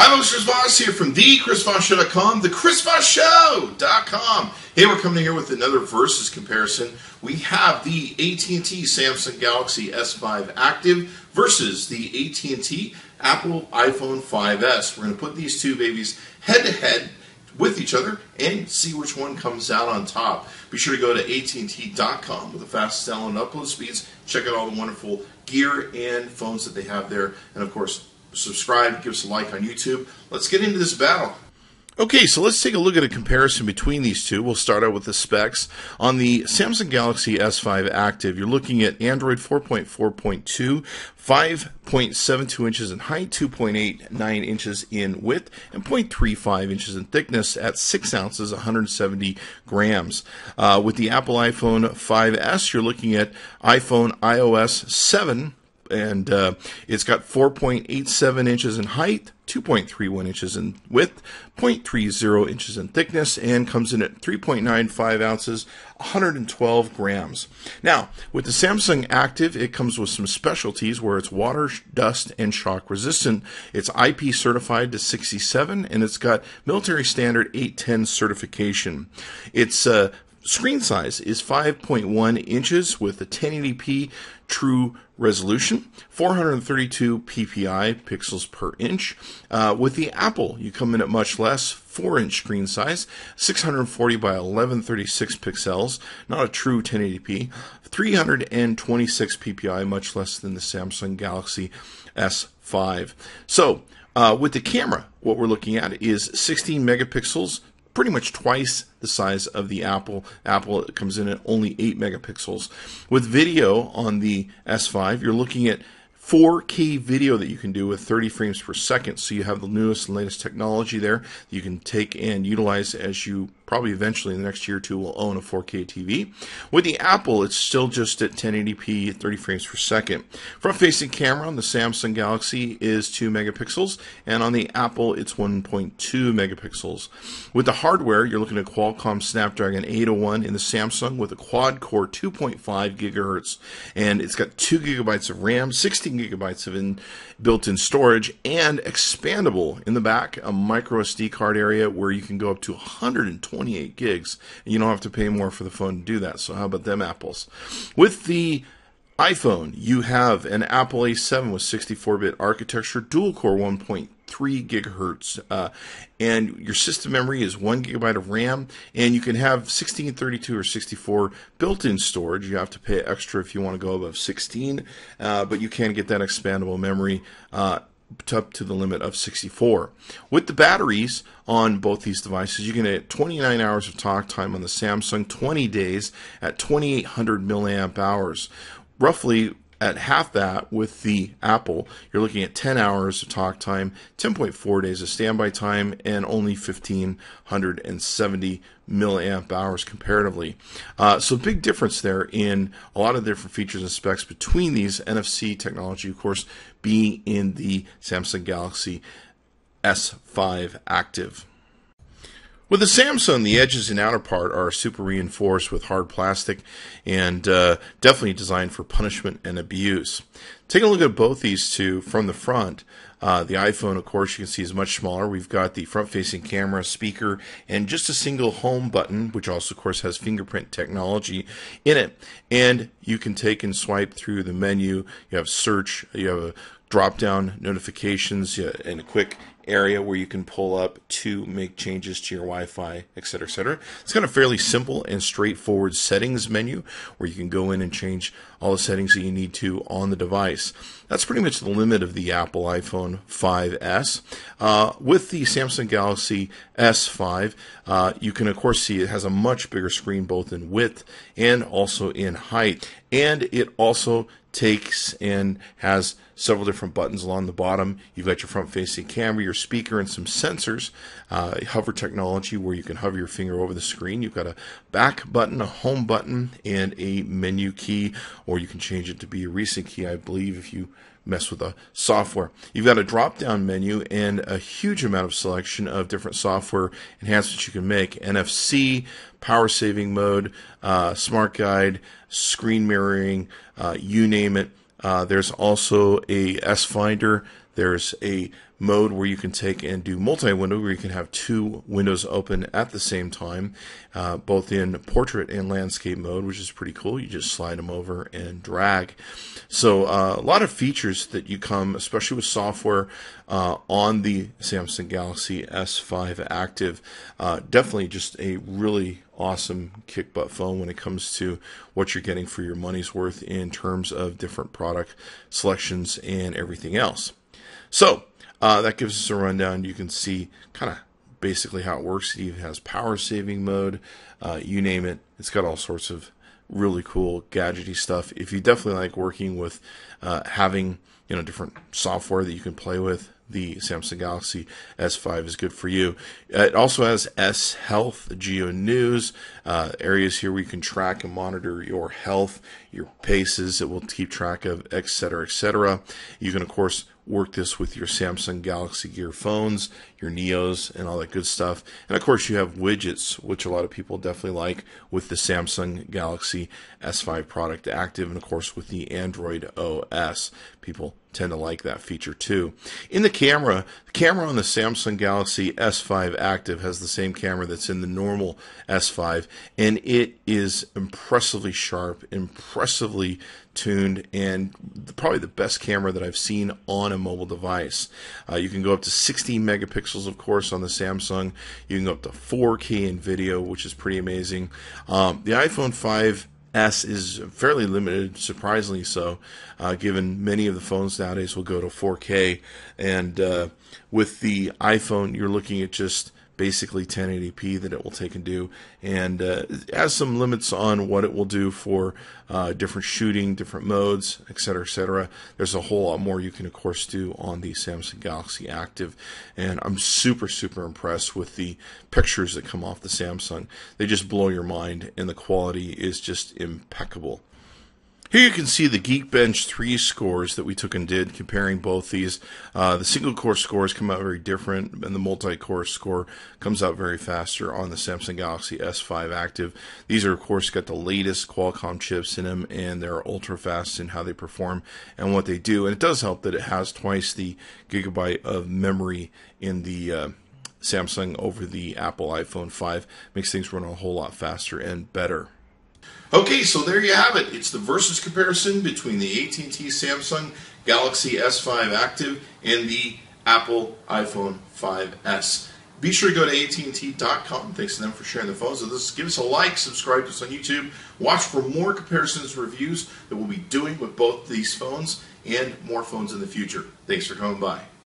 Hi, folks, Chris Voss here from thechrisvossshow.com, thechrisvossshow.com. Hey, we're coming here with another versus comparison. We have the AT&T Samsung Galaxy S5 Active versus the AT&T Apple iPhone 5S. We're going to put these two babies head-to-head with each other and see which one comes out on top. Be sure to go to amzn.to with the fastest download and upload speeds. Check out all the wonderful gear and phones that they have there. And, of course, subscribe, give us a like on YouTube. Let's get into this battle. Okay, so let's take a look at a comparison between these two. We'll start out with the specs. On the Samsung Galaxy S5 Active, you're looking at Android 4.4.2, 5.72 inches in height, 2.89 inches in width, and 0.35 inches in thickness at 6 ounces, 170 grams. With the Apple iPhone 5S, you're looking at iPhone iOS 7, and it's got 4.87 inches in height, 2.31 inches in width, 0.30 inches in thickness, and comes in at 3.95 ounces, 112 grams. Now, with the Samsung Active, it comes with some specialties where it's water, dust, and shock resistant. It's IP certified to 67, and it's got military standard 810 certification. Its screen size is 5.1 inches with a 1080p true resolution, 432 ppi, pixels per inch. With the Apple, you come in at much less, 4-inch screen size, 640 by 1136 pixels, not a true 1080p, 326 ppi, much less than the Samsung Galaxy S5. So, with the camera, what we're looking at is 16 megapixels, pretty much twice the size of the Apple. Apple comes in at only 8 megapixels. With video on the S5, you're looking at 4K video that you can do with 30 frames per second. So you have the newest and latest technology there that you can take and utilize as you probably eventually in the next year or two will own a 4K TV. With the Apple, it's still just at 1080p, 30 frames per second. Front-facing camera on the Samsung Galaxy is 2 megapixels, and on the Apple, it's 1.2 megapixels. With the hardware, you're looking at Qualcomm Snapdragon 801 in the Samsung with a quad-core 2.5 gigahertz, and it's got 2 gigabytes of RAM, 16 gigabytes of built-in storage, and expandable in the back, a micro SD card area where you can go up to 128 gigs, and you don't have to pay more for the phone to do that. So how about them apples? With the iPhone, you have an Apple A7 with 64-bit architecture, dual-core 1.3 gigahertz, and your system memory is 1 gigabyte of RAM, and you can have 16, 32, or 64 built-in storage. You have to pay extra if you want to go above 16, but you can get that expandable memory up to the limit of 64. With the batteries on both these devices, you can get 29 hours of talk time on the Samsung, 20 days at 2,800 milliamp hours. Roughly at half that with the Apple, you're looking at 10 hours of talk time, 10.4 days of standby time, and only 1,570 milliamp hours comparatively. So big difference there in a lot of different features and specs between these. NFC technology, of course, being in the Samsung Galaxy S5 Active. With the Samsung, the edges and outer part are super reinforced with hard plastic and definitely designed for punishment and abuse. Taking a look at both these two from the front, the iPhone, of course, you can see is much smaller. We've got the front-facing camera, speaker, and just a single home button, which also, of course, has fingerprint technology in it. And you can take and swipe through the menu. You have search, you have a drop-down notifications, and a quick area where you can pull up to make changes to your Wi-Fi, etc., etc. It's kind of fairly simple and straightforward settings menu where you can go in and change all the settings that you need to on the device. That's pretty much the limit of the Apple iPhone 5S. With the Samsung Galaxy S5, you can, of course, see it has a much bigger screen both in width and also in height. And it also takes and has several different buttons along the bottom. You've got your front-facing camera, your speaker, and some sensors. Hover technology where you can hover your finger over the screen. You've got a back button, a home button, and a menu key, or you can change it to be a recent key, I believe, if you mess with the software. You've got a drop-down menu and a huge amount of selection of different software enhancements you can make. NFC, power saving mode, smart guide, screen mirroring, you name it. There's also a S Finder There's a mode where you can take and do multi-window, where you can have two windows open at the same time, both in portrait and landscape mode, which is pretty cool. You just slide them over and drag. So a lot of features that you come, especially with software on the Samsung Galaxy S5 Active. Definitely just a really awesome kick-butt phone when it comes to what you're getting for your money's worth in terms of different product selections and everything else. So that gives us a rundown. You can see kind of basically how it works. It even has power saving mode, you name it. It's got all sorts of really cool gadgety stuff. If you definitely like working with having different software that you can play with, the Samsung Galaxy S5 is good for you. It also has S Health, Geo News, areas here where you can track and monitor your health, your paces. It will keep track of, etc., etc. You can, of course, work this with your Samsung Galaxy Gear phones, your Neos, and all that good stuff. And of course, you have widgets, which a lot of people definitely like with the Samsung Galaxy S5 product active, and of course with the Android OS. People tend to like that feature too. In the camera on the Samsung Galaxy S5 Active has the same camera that's in the normal S5, and it is impressively sharp, impressively tuned, and probably the best camera that I've seen on a mobile device. You can go up to 16 megapixels, of course, on the Samsung. You can go up to 4K in video, which is pretty amazing. The iPhone 5S is fairly limited, surprisingly so, given many of the phones nowadays will go to 4K. And with the iPhone, you're looking at just basically 1080p that it will take and do, and it has some limits on what it will do for different shooting, different modes, etc., etc. There's a whole lot more you can, of course, do on the Samsung Galaxy Active, and I'm super impressed with the pictures that come off the Samsung. They just blow your mind, and the quality is just impeccable. Here you can see the Geekbench 3 scores that we took and did, comparing both these. The single-core scores come out very different, and the multi-core score comes out very faster on the Samsung Galaxy S5 Active. These are, of course, got the latest Qualcomm chips in them, and they're ultra-fast in how they perform and what they do. And it does help that it has twice the gigabyte of memory in the Samsung over the Apple iPhone 5. Makes things run a whole lot faster and better. Okay, so there you have it. It's the versus comparison between the AT&T Samsung Galaxy S5 Active and the Apple iPhone 5S. Be sure to go to amzn.to. Thanks to them for sharing the phones with us. Give us a like, subscribe to us on YouTube. Watch for more comparisons and reviews that we'll be doing with both these phones and more phones in the future. Thanks for coming by.